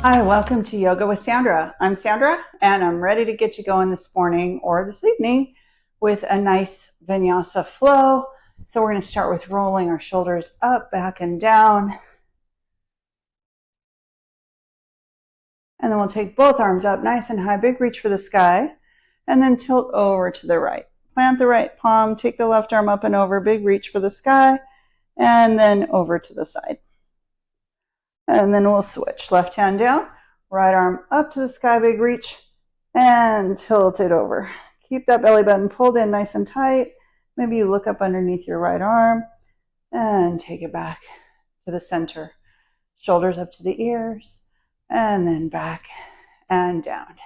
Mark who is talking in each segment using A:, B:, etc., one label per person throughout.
A: Hi, welcome to Yoga with Sandra. I'm Sandra, and I'm ready to get you going this morning or this evening with a nice Vinyasa flow. So we're going to start with rolling our shoulders up, back, and down. And then we'll take both arms up nice and high, big reach for the sky, and then tilt over to the right. Plant the right palm, take the left arm up and over, big reach for the sky, and then over to the side. And then we'll switch. Left hand down, right arm up to the sky, big reach, and tilt it over. Keep that belly button pulled in nice and tight. Maybe you look up underneath your right arm and take it back to the center. Shoulders up to the ears, and then back and down.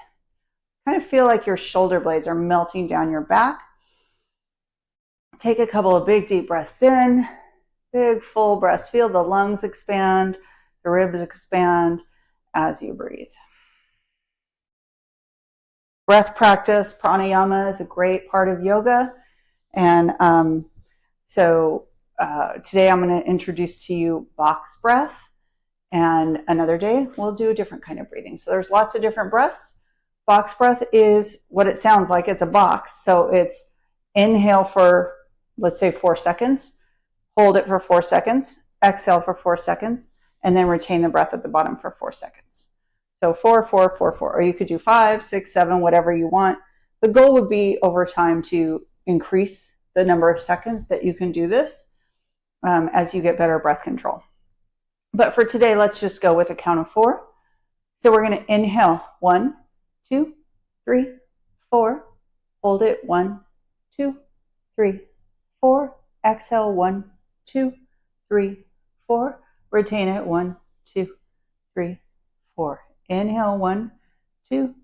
A: Kind of feel like your shoulder blades are melting down your back. Take a couple of big deep breaths in, big full breaths. Feel the lungs expand, the ribs expand as you breathe. Breath practice, pranayama, is a great part of yoga. And today I'm going to introduce to you box breath. And another day we'll do a different kind of breathing. So there's lots of different breaths. Box breath is what it sounds like. It's a box. So it's inhale for, let's say, 4 seconds. Hold it for 4 seconds. Exhale for 4 seconds. And then retain the breath at the bottom for 4 seconds. So 4, 4, 4, 4. Or you could do 5, 6, 7, whatever you want. The goal would be over time to increase the number of seconds that you can do this as you get better breath control. But for today, let's just go with a count of 4. So we're going to inhale 1, 2, 3, 4. Hold it 1, 2, 3, 4. Exhale 1, 2, 3, 4. Retain it 1, 2, 3, 4. Inhale 1, 2,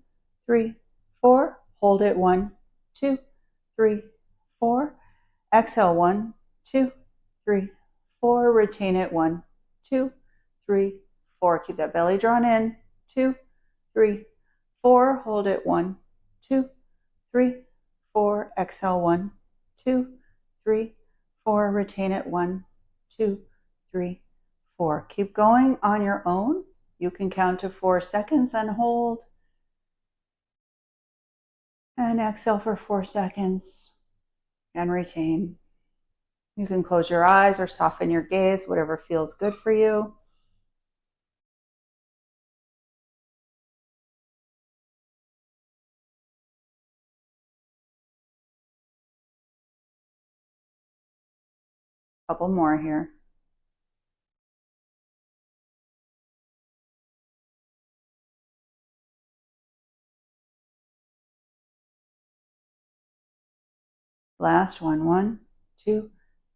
A: 3, 4. Hold it 1, 2, 3, 4. Exhale 1, 2, 3, 4. Retain it 1, 2, 3, 4. Keep that belly drawn in. 2, 3, 4. Hold it 1, 2, 3, 4. Exhale 1, 2, 3, 4. Retain it 1, 2, 3, 4. Keep going on your own. You can count to 4 seconds and hold. And exhale for 4 seconds and retain. You can close your eyes or soften your gaze, whatever feels good for you. A couple more here. Last one. 1, 2,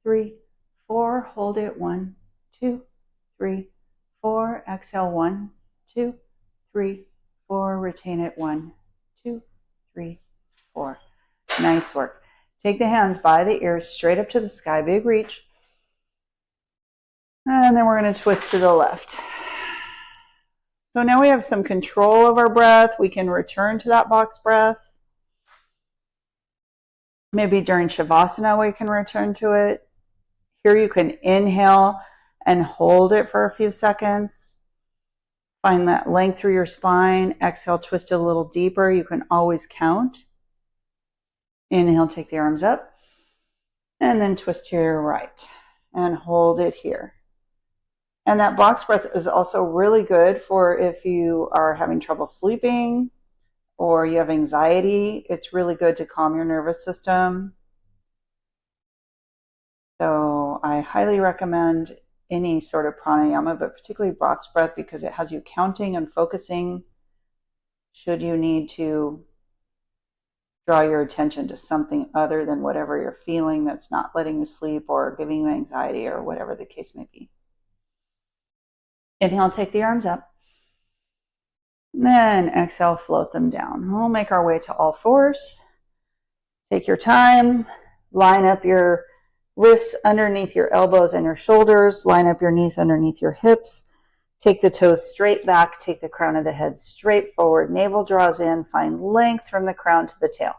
A: 3, 4. Hold it 1, 2, 3, 4. Exhale 1, 2, 3, 4. Retain it 1, 2, 3, 4. Nice work. Take the hands by the ears straight up to the sky, big reach. And then we're going to twist to the left. So now we have some control of our breath. We can return to that box breath. Maybe during Shavasana we can return to it. Here you can inhale and hold it for a few seconds. Find that length through your spine. Exhale, twist it a little deeper. You can always count. Inhale, take the arms up. And then twist to your right. And hold it here. And that box breath is also really good for if you are having trouble sleeping or you have anxiety. It's really good to calm your nervous system. So I highly recommend any sort of pranayama, but particularly box breath because it has you counting and focusing should you need to draw your attention to something other than whatever you're feeling that's not letting you sleep or giving you anxiety or whatever the case may be. Inhale, take the arms up. Then exhale, float them down. We'll make our way to all fours. Take your time. Line up your wrists underneath your elbows and your shoulders. Line up your knees underneath your hips. Take the toes straight back. Take the crown of the head straight forward. Navel draws in. Find length from the crown to the tail.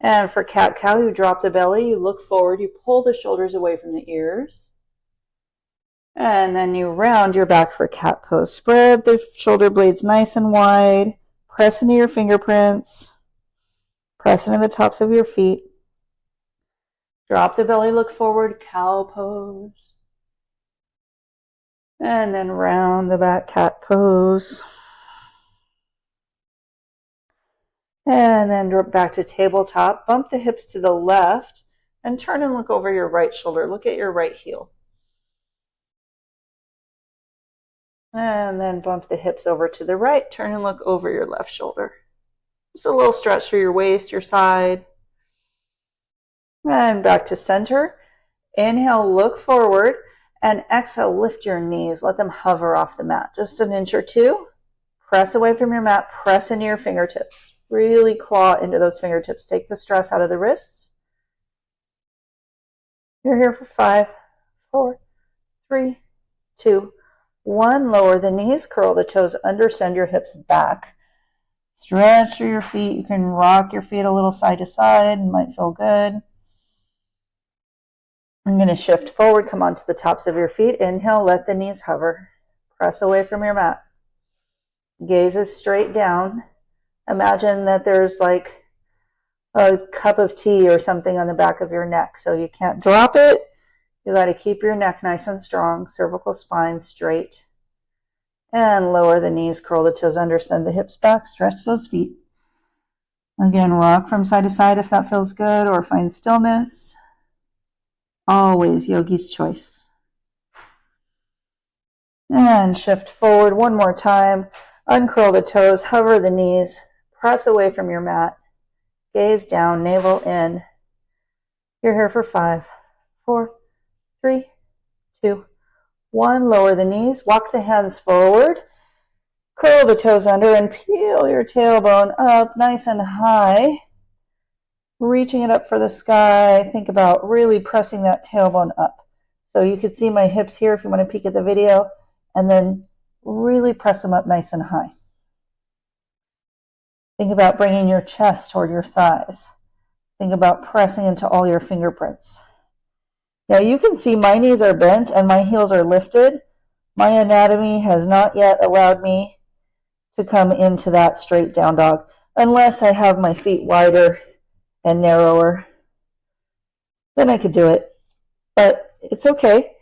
A: And for cat-cow, you drop the belly. You look forward. You pull the shoulders away from the ears. And then you round your back for cat pose. Spread the shoulder blades nice and wide. Press into your fingerprints. Press into the tops of your feet. Drop the belly, look forward, cow pose. And then round the back, cat pose. And then drop back to tabletop. Bump the hips to the left and turn and look over your right shoulder. Look at your right heel. And then bump the hips over to the right. Turn and look over your left shoulder. Just a little stretch through your waist, your side. And back to center. Inhale, look forward. And exhale, lift your knees. Let them hover off the mat. Just an inch or two. Press away from your mat. Press into your fingertips. Really claw into those fingertips. Take the stress out of the wrists. You're here for 5, 4, 3, 2, 1. Lower the knees. Curl the toes under. Send your hips back. Stretch through your feet. You can rock your feet a little side to side. It might feel good. I'm going to shift forward. Come onto the tops of your feet. Inhale. Let the knees hover. Press away from your mat. Gaze is straight down. Imagine that there's like a cup of tea or something on the back of your neck. So you can't drop it. You got to keep your neck nice and strong. Cervical spine straight. And lower the knees. Curl the toes under. Send the hips back. Stretch those feet. Again, rock from side to side if that feels good, or find stillness. Always yogi's choice. And shift forward one more time. Uncurl the toes. Hover the knees. Press away from your mat. Gaze down, navel in. You're here for 5, 4, 3, 2, 1. Lower the knees. Walk the hands forward. Curl the toes under and peel your tailbone up nice and high. Reaching it up for the sky. Think about really pressing that tailbone up. So you could see my hips here if you want to peek at the video. And then really press them up nice and high. Think about bringing your chest toward your thighs. Think about pressing into all your fingerprints. Now you can see my knees are bent and my heels are lifted. My anatomy has not yet allowed me to come into that straight down dog unless I have my feet wider and narrower. Then I could do it. But it's okay.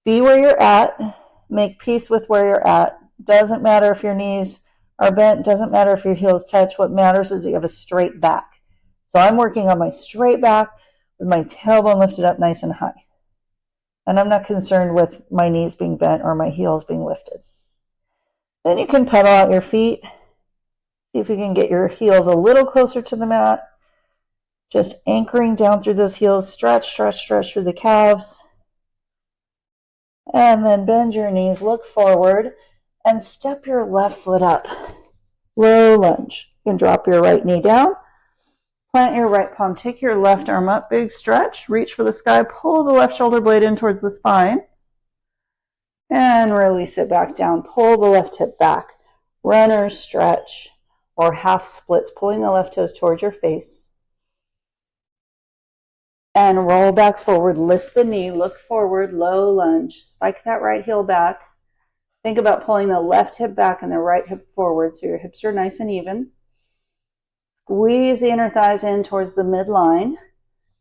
A: Be where you're at. Make peace with where you're at. Doesn't matter if your knees are bent. Doesn't matter if your heels touch. What matters is you have a straight back. So I'm working on my straight back with my tailbone lifted up nice and high. And I'm not concerned with my knees being bent or my heels being lifted. Then you can pedal out your feet. See if you can get your heels a little closer to the mat. Just anchoring down through those heels. Stretch, stretch, stretch through the calves. And then bend your knees, look forward, and step your left foot up. Low lunge. You can drop your right knee down. Plant your right palm. Take your left arm up. Big stretch. Reach for the sky. Pull the left shoulder blade in towards the spine. And release it back down. Pull the left hip back. Runner stretch or half splits, pulling the left toes towards your face. And roll back forward. Lift the knee. Look forward. Low lunge. Spike that right heel back. Think about pulling the left hip back and the right hip forward so your hips are nice and even. Squeeze the inner thighs in towards the midline.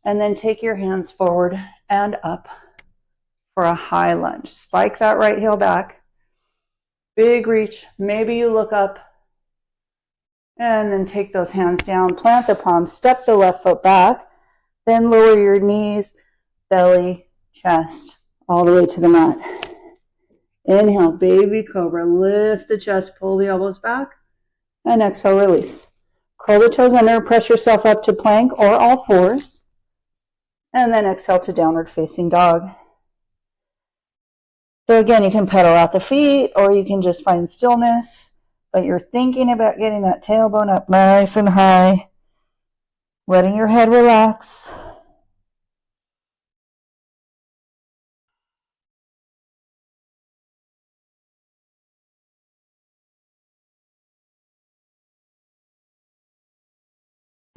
A: And then take your hands forward and up for a high lunge. Spike that right heel back. Big reach. Maybe you look up. And then take those hands down. Plant the palms. Step the left foot back. Then lower your knees, belly, chest, all the way to the mat. Inhale, baby cobra. Lift the chest, pull the elbows back, and exhale, release. Curl the toes under, press yourself up to plank or all fours, and then exhale to downward facing dog. So again, you can pedal out the feet, or you can just find stillness, but you're thinking about getting that tailbone up nice and high, letting your head relax.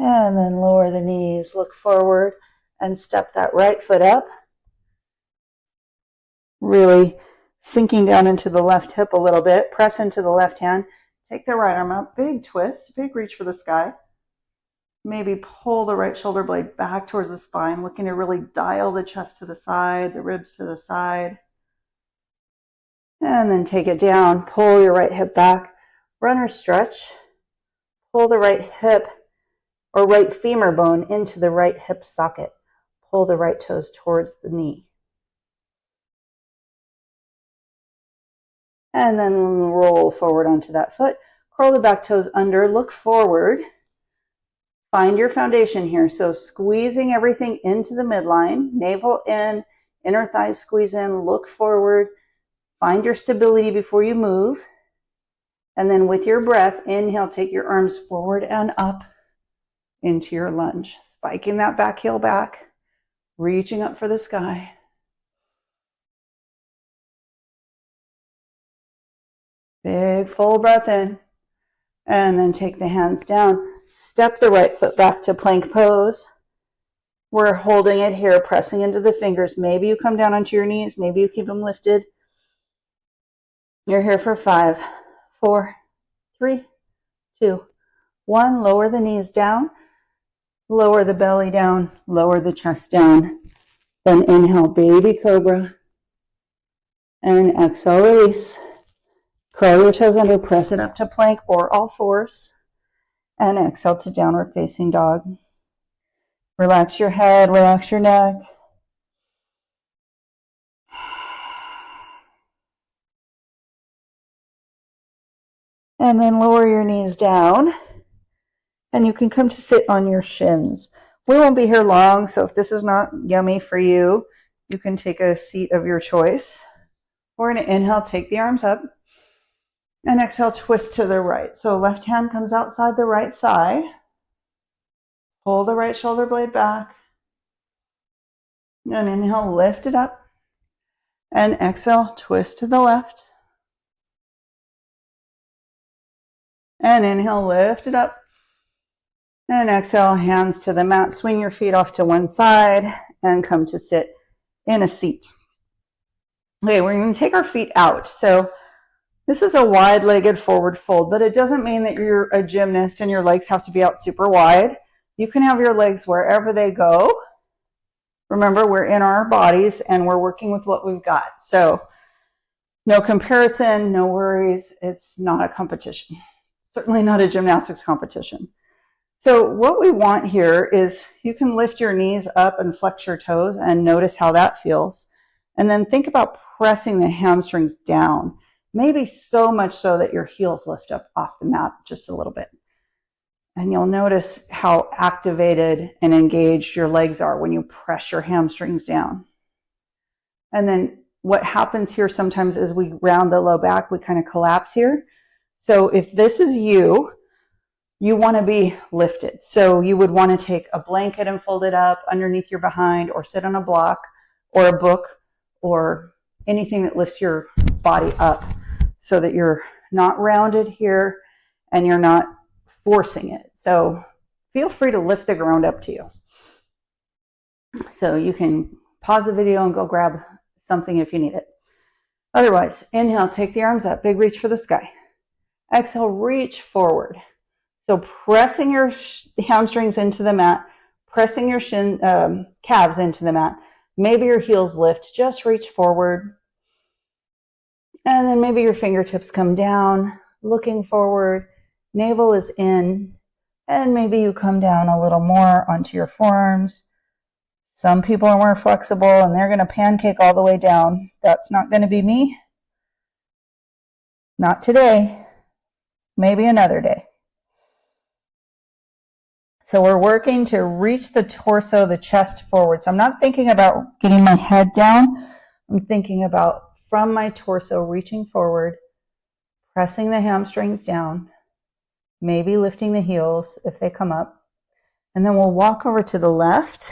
A: And then lower the knees, look forward, and step that right foot up. Really sinking down into the left hip a little bit. Press into the left hand. Take the right arm up. Big twist. Big reach for the sky. Maybe pull the right shoulder blade back towards the spine, looking to really dial the chest to the side, the ribs to the side. And then take it down. Pull your right hip back. Runner stretch. Pull the right hip or right femur bone into the right hip socket. Pull the right toes towards the knee. And then roll forward onto that foot. Curl the back toes under. Look forward. Find your foundation here. So squeezing everything into the midline. Navel in. Inner thighs squeeze in. Look forward. Find your stability before you move. And then with your breath, inhale, take your arms forward and up into your lunge. Spiking that back heel back. Reaching up for the sky. Big full breath in. And then take the hands down. Step the right foot back to plank pose. We're holding it here, pressing into the fingers. Maybe you come down onto your knees. Maybe you keep them lifted. You're here for 5, 4, 3, 2, 1. Lower the knees down. Lower the belly down. Lower the chest down. Then inhale, baby cobra. And exhale, release. Curl your toes under, press it up to plank or all fours. And exhale to downward facing dog. Relax your head, relax your neck. And then lower your knees down. And you can come to sit on your shins. We won't be here long, so if this is not yummy for you, you can take a seat of your choice. We're going to inhale, take the arms up. And exhale, twist to the right. So left hand comes outside the right thigh. Pull the right shoulder blade back. And inhale, lift it up. And exhale, twist to the left. And inhale, lift it up. And exhale, hands to the mat. Swing your feet off to one side and come to sit in a seat. Okay, we're going to take our feet out. So this is a wide-legged forward fold, but it doesn't mean that you're a gymnast and your legs have to be out super wide. You can have your legs wherever they go. Remember, we're in our bodies and we're working with what we've got. So no comparison, no worries. It's not a competition. Certainly not a gymnastics competition. So what we want here is you can lift your knees up and flex your toes and notice how that feels. And then think about pressing the hamstrings down. Maybe so much so that your heels lift up off the mat just a little bit. And you'll notice how activated and engaged your legs are when you press your hamstrings down. And then what happens here sometimes is we round the low back, we kind of collapse here. So if this is you want to be lifted. So you would want to take a blanket and fold it up underneath your behind, or sit on a block or a book or anything that lifts your body up so that you're not rounded here and you're not forcing it. So feel free to lift the ground up to you. So you can pause the video and go grab something if you need it. Otherwise, inhale, take the arms up, big reach for the sky. Exhale, reach forward. So pressing your hamstrings into the mat, pressing your calves into the mat. Maybe your heels lift, just reach forward. And then maybe your fingertips come down, looking forward. Navel is in. And maybe you come down a little more onto your forearms. Some people are more flexible and they're going to pancake all the way down. That's not going to be me. Not today. Maybe another day. So we're working to reach the torso, the chest forward. So I'm not thinking about getting my head down. I'm thinking about from my torso reaching forward, pressing the hamstrings down, maybe lifting the heels if they come up. And then we'll walk over to the left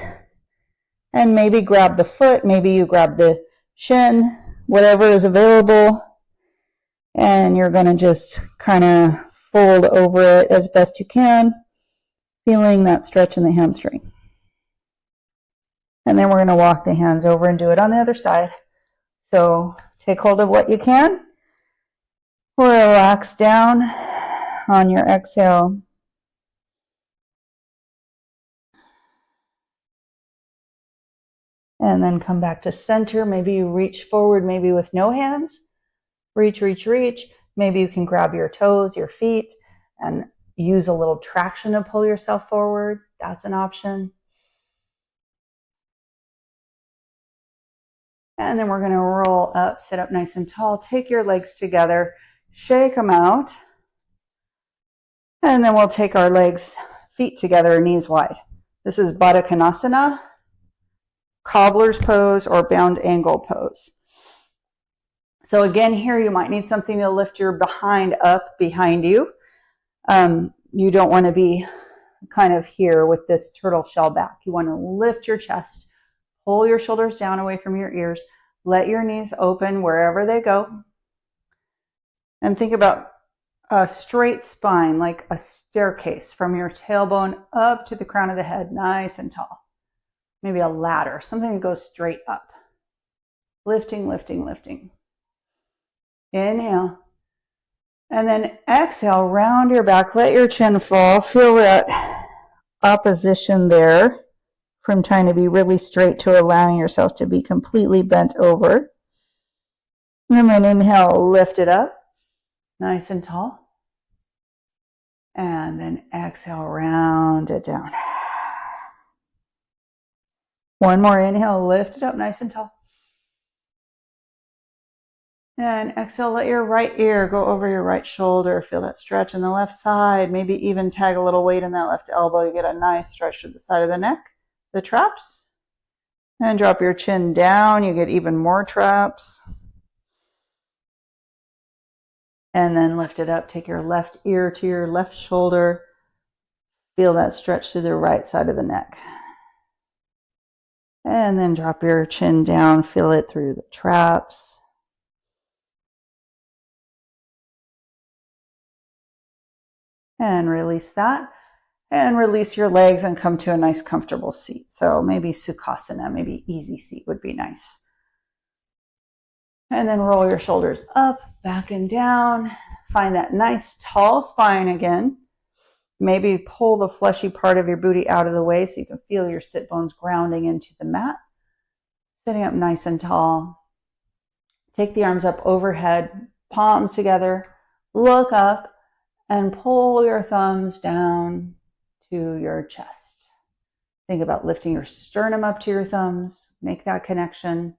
A: and maybe grab the foot. Maybe you grab the shin, whatever is available. And you're going to just kind of fold over it as best you can, feeling that stretch in the hamstring. And then we're going to walk the hands over and do it on the other side. So take hold of what you can. Relax down on your exhale. And then come back to center. Maybe you reach forward, maybe with no hands. Reach, reach, reach. Maybe you can grab your toes, your feet, and use a little traction to pull yourself forward. That's an option. And then we're going to roll up, sit up nice and tall. Take your legs together, shake them out. And then we'll take our legs, feet together, knees wide. This is Baddha Konasana, cobbler's pose, or bound angle pose. So again, here you might need something to lift your behind up behind you. You don't want to be kind of here with this turtle shell back. You want to lift your chest, pull your shoulders down away from your ears, let your knees open wherever they go. And think about a straight spine, like a staircase from your tailbone up to the crown of the head, nice and tall. Maybe a ladder, something that goes straight up. Lifting, lifting, lifting. Inhale. And then exhale, round your back, let your chin fall. Feel that opposition there from trying to be really straight to allowing yourself to be completely bent over. And then inhale, lift it up, nice and tall. And then exhale, round it down. One more inhale, lift it up, nice and tall. And exhale, let your right ear go over your right shoulder. Feel that stretch in the left side. Maybe even tag a little weight in that left elbow. You get a nice stretch to the side of the neck, the traps. And drop your chin down. You get even more traps. And then lift it up. Take your left ear to your left shoulder. Feel that stretch to the right side of the neck. And then drop your chin down. Feel it through the traps. And release that. And release your legs and come to a nice comfortable seat. So maybe Sukhasana, maybe easy seat would be nice. And then roll your shoulders up, back and down. Find that nice tall spine again. Maybe pull the fleshy part of your booty out of the way so you can feel your sit bones grounding into the mat. Sitting up nice and tall. Take the arms up overhead, palms together. Look up and pull your thumbs down to your chest. Think about lifting your sternum up to your thumbs. Make that connection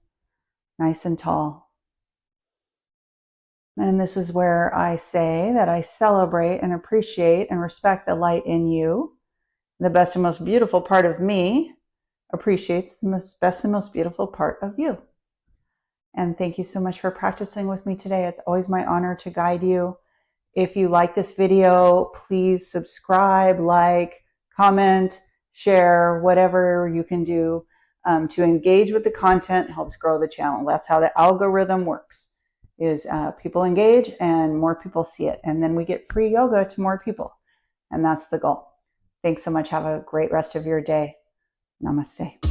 A: nice and tall. And this is where I say that I celebrate and appreciate and respect the light in you. The best and most beautiful part of me appreciates the best and most beautiful part of you. And thank you so much for practicing with me today. It's always my honor to guide you. If you like this video, please subscribe, like, comment, share, whatever you can do to engage with the content. Helps grow the channel. That's how the algorithm works, is people engage and more people see it. And then we get free yoga to more people. And that's the goal. Thanks so much. Have a great rest of your day. Namaste.